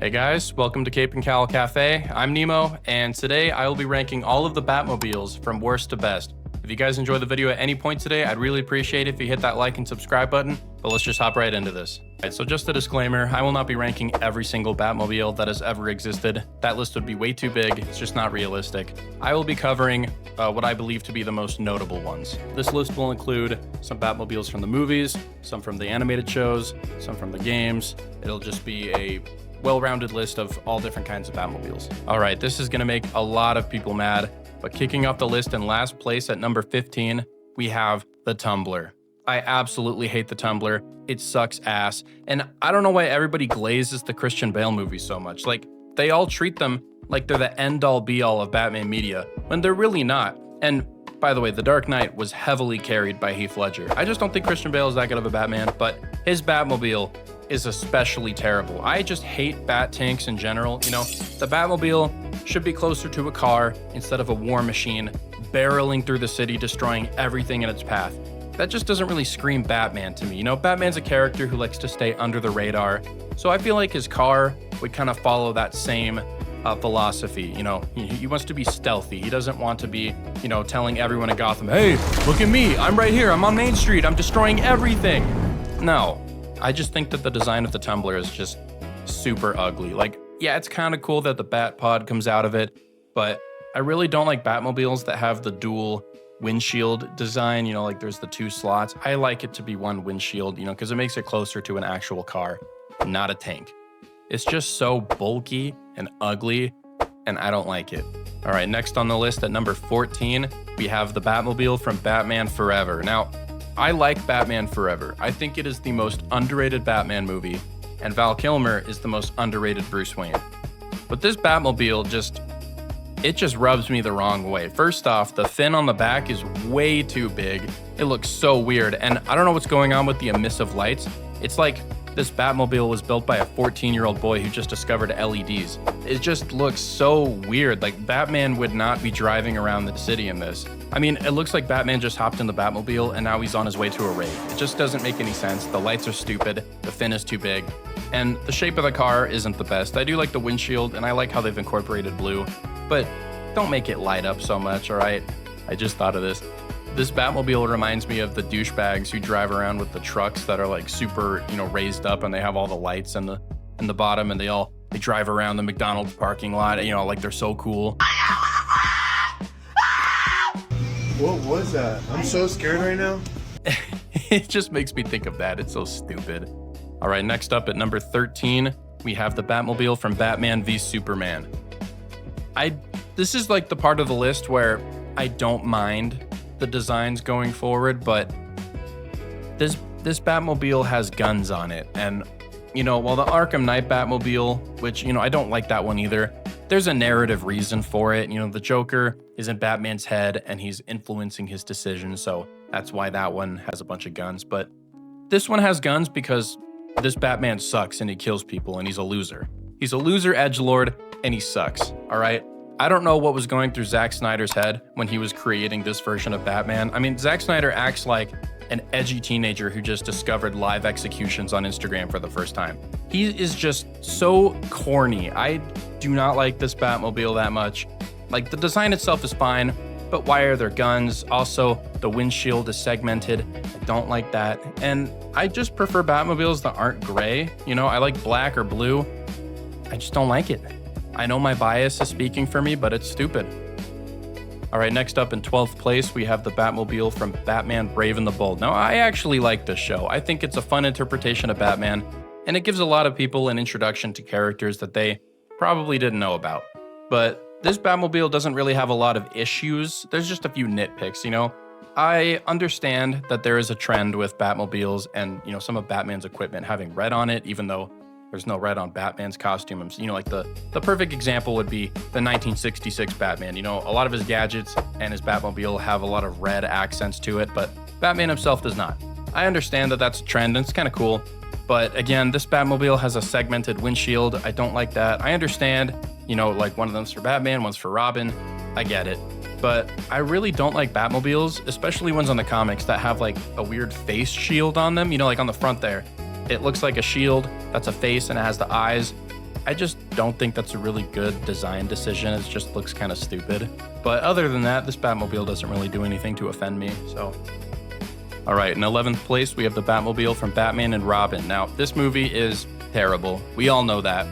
Hey guys, welcome to Cape and Cowl Cafe. I'm Nemo, and today I will be ranking all of the Batmobiles from worst to best. If you guys enjoyed the video at any point today, I'd really appreciate it if you hit that like and subscribe button, but let's just hop right into this. Alright, so just a disclaimer, I will not be ranking every single Batmobile that has ever existed. That list would be way too big, it's just not realistic. I will be covering what I believe to be the most notable ones. This list will include some Batmobiles from the movies, some from the animated shows, some from the games. It'll just be a well-rounded list of all different kinds of Batmobiles. All right, this is gonna make a lot of people mad, but kicking off the list in last place at number 15, we have the Tumbler. I absolutely hate the Tumbler. It sucks ass. And I don't know why everybody glazes the Christian Bale movies so much. Like, they all treat them like they're the end-all be-all of Batman media, when they're really not. And by the way, The Dark Knight was heavily carried by Heath Ledger. I just don't think Christian Bale is that good of a Batman, but his Batmobile is especially terrible. I just hate bat tanks in general. You know, the Batmobile should be closer to a car instead of a war machine barreling through the city, destroying everything in its path. That just doesn't really scream Batman to me. You know, Batman's a character who likes to stay under the radar. So I feel like his car would kind of follow that same philosophy. You know, he wants to be stealthy. He doesn't want to be, you know, telling everyone in Gotham, hey, look at me, I'm right here, I'm on Main Street, I'm destroying everything. No. I just think that the design of the Tumbler is just super ugly. Like, yeah, it's kind of cool that the Bat Pod comes out of it, but I really don't like Batmobiles that have the dual windshield design. You know, like there's the two slots. I like it to be one windshield, you know, because it makes it closer to an actual car, not a tank. It's just so bulky and ugly, and I don't like it. All right, next on the list at number 14, we have the Batmobile from Batman Forever. Now, I like Batman Forever. I think it is the most underrated Batman movie, and Val Kilmer is the most underrated Bruce Wayne. But this Batmobile just rubs me the wrong way. First off, the fin on the back is way too big. It looks so weird, and I don't know what's going on with the emissive lights. It's like this Batmobile was built by a 14-year-old boy who just discovered LEDs. It just looks so weird. Like, Batman would not be driving around the city in this. I mean, it looks like Batman just hopped in the Batmobile and now he's on his way to a raid. It just doesn't make any sense. The lights are stupid, the fin is too big, and the shape of the car isn't the best. I do like the windshield and I like how they've incorporated blue, but don't make it light up so much, all right? I just thought of this. This Batmobile reminds me of the douchebags who drive around with the trucks that are like super, you know, raised up and they have all the lights in the bottom, and they drive around the McDonald's parking lot, you know, like they're so cool. What was that? I'm so scared right now. It just makes me think of that. It's so stupid. All right, next up at number 13, we have the Batmobile from Batman v Superman. This is like the part of the list where I don't mind the designs going forward, but this Batmobile has guns on it. And, you know, while the Arkham Knight Batmobile, which, you know, I don't like that one either, there's a narrative reason for it. You know, the Joker is in Batman's head and he's influencing his decisions, so that's why that one has a bunch of guns. But this one has guns because this Batman sucks and he kills people and he's a loser. He's a loser edgelord and he sucks, all right? I don't know what was going through Zack Snyder's head when he was creating this version of Batman. I mean, Zack Snyder acts like an edgy teenager who just discovered live executions on Instagram for the first time. He is just so corny. I do not like this Batmobile that much. Like, the design itself is fine, but why are there guns? Also, the windshield is segmented. I don't like that. And I just prefer Batmobiles that aren't gray. You know, I like black or blue. I just don't like it. I know my bias is speaking for me, but it's stupid. All right, next up in 12th place, we have the Batmobile from Batman Brave and the Bold. Now, I actually like this show. I think it's a fun interpretation of Batman, and it gives a lot of people an introduction to characters that they probably didn't know about. But this Batmobile doesn't really have a lot of issues. There's just a few nitpicks, you know? I understand that there is a trend with Batmobiles and, you know, some of Batman's equipment having red on it, even though there's no red on Batman's costume. You know, like the perfect example would be the 1966 Batman. You know, a lot of his gadgets and his Batmobile have a lot of red accents to it, but Batman himself does not. I understand that that's a trend and it's kind of cool, but again, this Batmobile has a segmented windshield. I don't like that. I understand, you know, like one of them's for Batman, one's for Robin. I get it. But I really don't like Batmobiles, especially ones on the comics that have like a weird face shield on them. You know, like on the front there. It looks like a shield that's a face and it has the eyes. I just don't think that's a really good design decision. It just looks kind of stupid. But other than that, this Batmobile doesn't really do anything to offend me, so. All right, in 11th place, we have the Batmobile from Batman and Robin. Now, this movie is terrible. We all know that.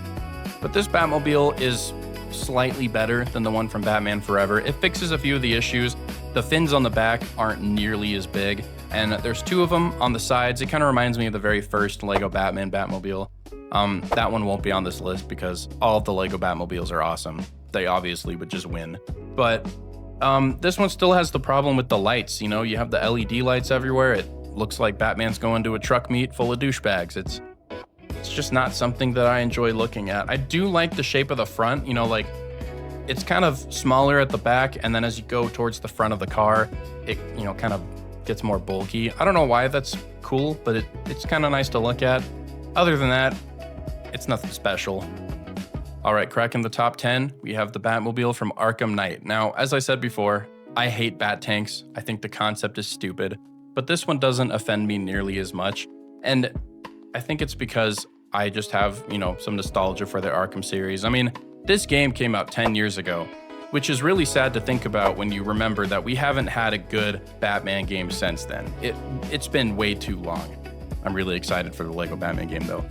But this Batmobile is slightly better than the one from Batman Forever. It fixes a few of the issues. The fins on the back aren't nearly as big, and there's two of them on the sides. It kind of reminds me of the very first Lego Batman Batmobile. That one won't be on this list because all of the Lego Batmobiles are awesome. They obviously would just win. But this one still has the problem with the lights. You know, you have the LED lights everywhere. It looks like Batman's going to a truck meet full of douchebags. It's just not something that I enjoy looking at. I do like the shape of the front, you know, like it's kind of smaller at the back, and then as you go towards the front of the car, it, you know, kind of gets more bulky. I don't know why that's cool, but it's kind of nice to look at. Other than that, it's nothing special. All right, cracking the top 10, we have the Batmobile from Arkham Knight. Now, as I said before, I hate bat tanks. I think the concept is stupid, but this one doesn't offend me nearly as much. And I think it's because I just have, you know, some nostalgia for the Arkham series. I mean, this game came out 10 years ago, which is really sad to think about when you remember that we haven't had a good Batman game since then. It's been way too long. I'm really excited for the Lego Batman game though.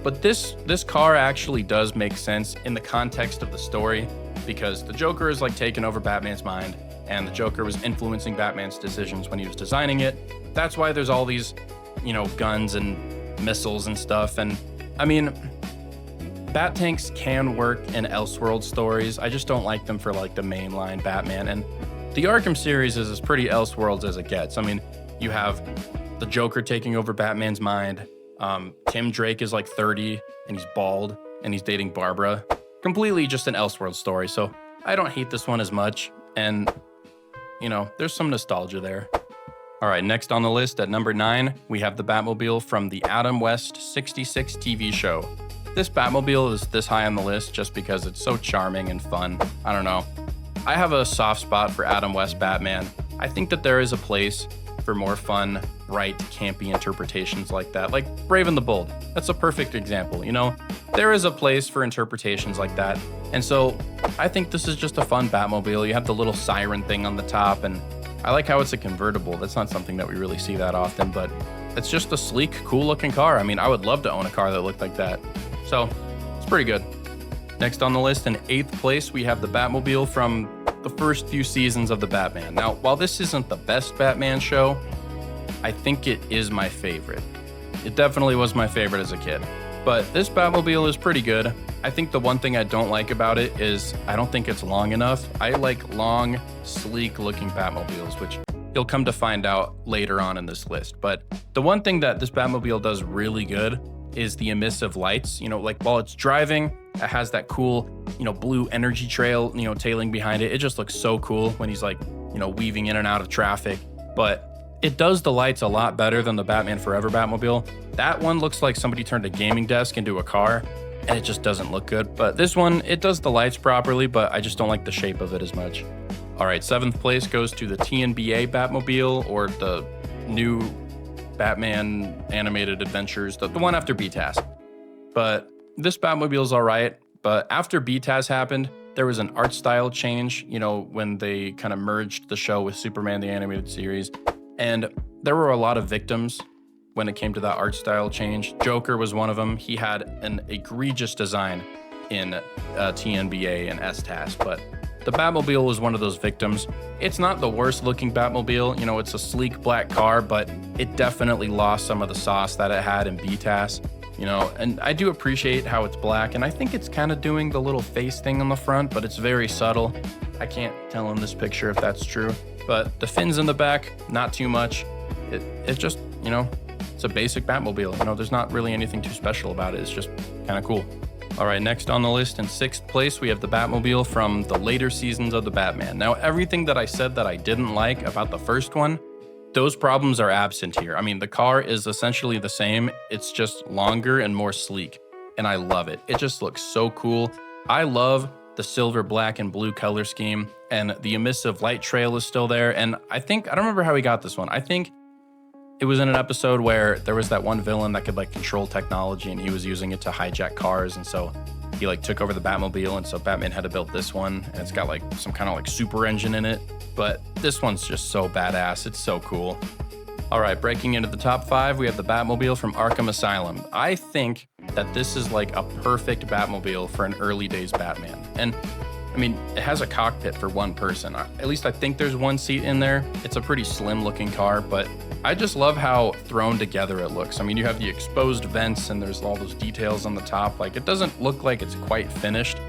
But this car actually does make sense in the context of the story, because the Joker is like taking over Batman's mind, and the Joker was influencing Batman's decisions when he was designing it. That's why there's all these, you know, guns and missiles and stuff. And I mean, bat tanks can work in Elseworld stories. I just don't like them for like the mainline Batman. And the Arkham series is as pretty Elseworlds as it gets. I mean, you have the Joker taking over Batman's mind. Tim Drake is like 30 and he's bald and he's dating Barbara. Completely just an Elseworld story. So I don't hate this one as much. And, you know, there's some nostalgia there. All right, next on the list at number 9, we have the Batmobile from the Adam West 66 TV show. This Batmobile is this high on the list just because it's so charming and fun. I don't know. I have a soft spot for Adam West Batman. I think that there is a place for more fun, bright, campy interpretations like that, like Brave and the Bold. That's a perfect example, you know? There is a place for interpretations like that. And so I think this is just a fun Batmobile. You have the little siren thing on the top, and I like how it's a convertible. That's not something that we really see that often, but it's just a sleek, cool looking car. I mean, I would love to own a car that looked like that. So it's pretty good. Next on the list, in 8th place, we have the Batmobile from the first few seasons of the Batman. Now, while this isn't the best Batman show, I think it is my favorite. It definitely was my favorite as a kid. But this Batmobile is pretty good. I think the one thing I don't like about it is I don't think it's long enough. I like long, sleek looking Batmobiles, which you'll come to find out later on in this list. But the one thing that this Batmobile does really good is the emissive lights. You know, like while it's driving, it has that cool, you know, blue energy trail, you know, tailing behind it. It just looks so cool when he's like, you know, weaving in and out of traffic. But it does the lights a lot better than the Batman Forever Batmobile. That one looks like somebody turned a gaming desk into a car, and it just doesn't look good. But this one, it does the lights properly, but I just don't like the shape of it as much. All right, 7th place goes to the TNBA Batmobile, or the new Batman Animated Adventures, the one after BTAS. But this Batmobile is all right, but after BTAS happened, there was an art style change, you know, when they kind of merged the show with Superman the Animated Series. And there were a lot of victims when it came to that art style change. Joker was one of them. He had an egregious design in TNBA and STAS, but the Batmobile was one of those victims. It's not the worst looking Batmobile. You know, it's a sleek black car, but it definitely lost some of the sauce that it had in BTAS. You know, and I do appreciate how it's black, and I think it's kind of doing the little face thing on the front, but it's very subtle. I can't tell in this picture if that's true. But the fins in the back, not too much. It just, you know, it's a basic Batmobile. You know, there's not really anything too special about it. It's just kind of cool. All right, next on the list in 6th place, we have the Batmobile from the later seasons of the Batman. Now, everything that I said that I didn't like about the first one, those problems are absent here. I mean, the car is essentially the same. It's just longer and more sleek, and I love it. It just looks so cool. I love the silver, black, and blue color scheme, and the emissive light trail is still there. And I don't remember how he got this one. I think It was in an episode where there was that one villain that could like control technology and he was using it to hijack cars. And so he like took over the Batmobile. And so Batman had to build this one and it's got like some kind of like super engine in it. But this one's just so badass. It's so cool. All right, breaking into the top 5, we have the Batmobile from Arkham Asylum. I think that this is like a perfect Batmobile for an early days Batman. And I mean, it has a cockpit for one person. At least I think there's one seat in there. It's a pretty slim looking car, but I just love how thrown together it looks. I mean, you have the exposed vents and there's all those details on the top. Like, it doesn't look like it's quite finished.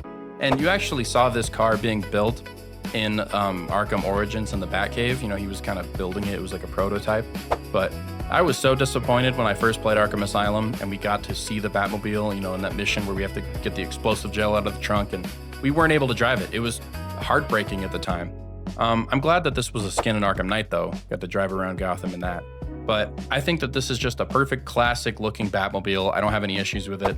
And you actually saw this car being built in Arkham Origins in the Batcave. You know, he was kind of building it. It was like a prototype. But I was so disappointed when I first played Arkham Asylum and we got to see the Batmobile, you know, in that mission where we have to get the explosive gel out of the trunk and we weren't able to drive it. It was heartbreaking at the time. I'm glad that this was a skin in Arkham Knight though. Got to drive around Gotham in that. But I think that this is just a perfect classic looking Batmobile. I don't have any issues with it.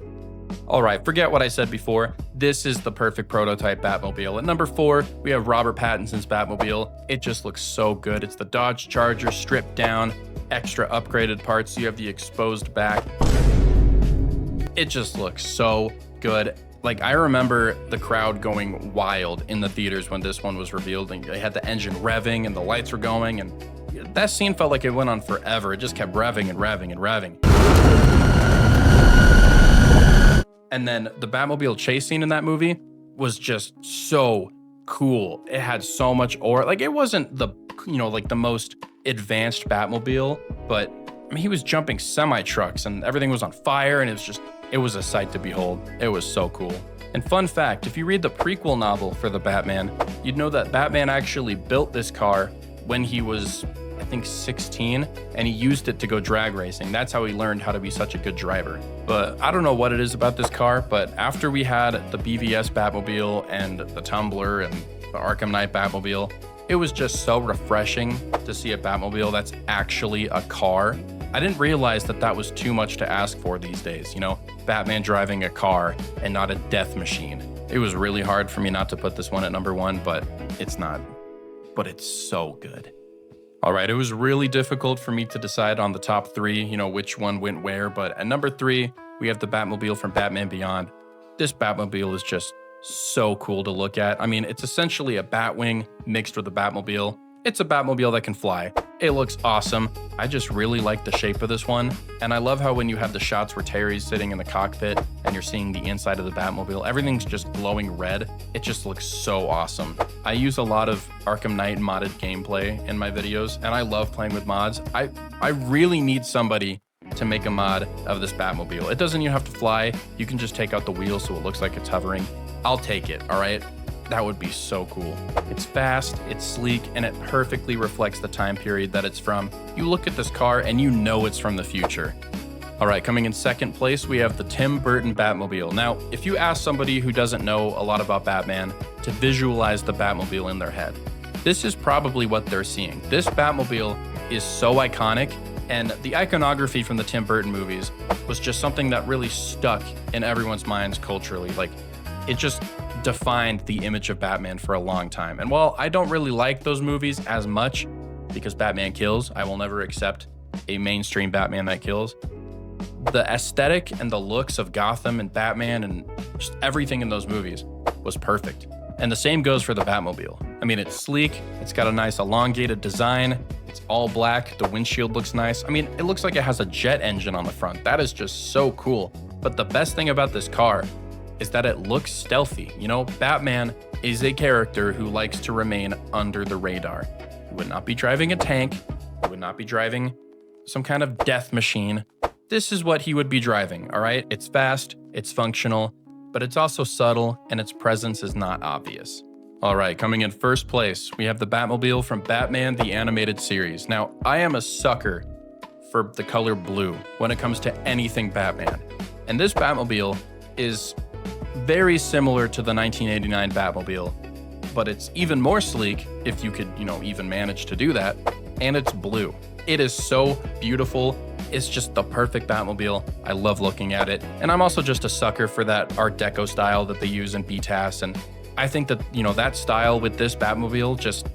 All right, forget what I said before. This is the perfect prototype Batmobile. At number 4, we have Robert Pattinson's Batmobile. It just looks so good. It's the Dodge Charger stripped down, extra upgraded parts. You have the exposed back. It just looks so good. Like, I remember the crowd going wild in the theaters when this one was revealed and they had the engine revving and the lights were going and that scene felt like it went on forever. It just kept revving and revving and revving. And then the Batmobile chase scene in that movie was just so cool. It had so much aura. Like, it wasn't the, you know, like the most advanced Batmobile, but I mean, he was jumping semi-trucks and everything was on fire and it was a sight to behold. It was so cool. And fun fact, if you read the prequel novel for the Batman, you'd know that Batman actually built this car when he was, I think, 16, and he used it to go drag racing. That's how he learned how to be such a good driver. But I don't know what it is about this car, but after we had the BVS Batmobile and the Tumbler and the Arkham Knight Batmobile, it was just so refreshing to see a Batmobile that's actually a car. I didn't realize that that was too much to ask for these days, you know, Batman driving a car and not a death machine. It was really hard for me not to put this one at number 1, but it's not. But it's so good. All right, it was really difficult for me to decide on the top 3, you know, which one went where, but at number 3, we have the Batmobile from Batman Beyond. This Batmobile is just so cool to look at. I mean, it's essentially a Batwing mixed with a Batmobile. It's a Batmobile that can fly. It looks awesome. I just really like the shape of this one. And I love how when you have the shots where Terry's sitting in the cockpit and you're seeing the inside of the Batmobile, everything's just glowing red. It just looks so awesome. I use a lot of Arkham Knight modded gameplay in my videos, and I love playing with mods. I really need somebody to make a mod of this Batmobile. It doesn't even have to fly. You can just take out the wheel so it looks like it's hovering. I'll take it, all right? That would be so cool. It's fast, it's sleek, and it perfectly reflects the time period that it's from. You look at this car and you know it's from the future. All right, coming in second place, we have the Tim Burton Batmobile. Now, if you ask somebody who doesn't know a lot about Batman to visualize the Batmobile in their head, this is probably what they're seeing. This Batmobile is so iconic, and the iconography from the Tim Burton movies was just something that really stuck in everyone's minds culturally. Like, it just defined the image of Batman for a long time. And while I don't really like those movies as much because Batman kills, I will never accept a mainstream Batman that kills. The aesthetic and the looks of Gotham and Batman and just everything in those movies was perfect. And the same goes for the Batmobile. I mean, it's sleek, it's got a nice elongated design, it's all black, the windshield looks nice. I mean, it looks like it has a jet engine on the front. That is just so cool. But the best thing about this car is that it looks stealthy. You know, Batman is a character who likes to remain under the radar. He would not be driving a tank. He would not be driving some kind of death machine. This is what he would be driving, all right? It's fast, it's functional, but it's also subtle and its presence is not obvious. All right, coming in first place, we have the Batmobile from Batman the Animated Series. Now, I am a sucker for the color blue when it comes to anything Batman. And this Batmobile is very similar to the 1989 Batmobile, but it's even more sleek if you could, you know, even manage to do that. And it's blue. It is so beautiful. It's just the perfect Batmobile. I love looking at it. And I'm also just a sucker for that Art Deco style that they use in BTAS. And I think that, you know, that style with this Batmobile just,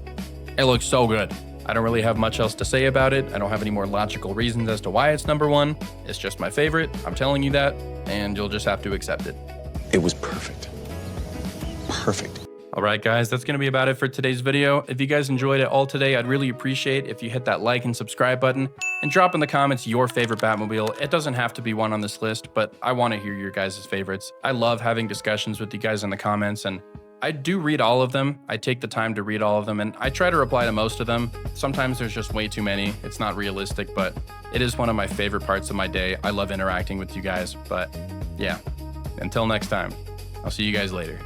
it looks so good. I don't really have much else to say about it. I don't have any more logical reasons as to why it's number one. It's just my favorite. I'm telling you that, and you'll just have to accept it. It was perfect. Perfect. All right, guys, that's going to be about it for today's video. If you guys enjoyed it all today, I'd really appreciate if you hit that like and subscribe button and drop in the comments your favorite Batmobile. It doesn't have to be one on this list, but I want to hear your guys' favorites. I love having discussions with you guys in the comments, and I do read all of them. I take the time to read all of them, and I try to reply to most of them. Sometimes there's just way too many. It's not realistic, but it is one of my favorite parts of my day. I love interacting with you guys, but yeah, until next time, I'll see you guys later.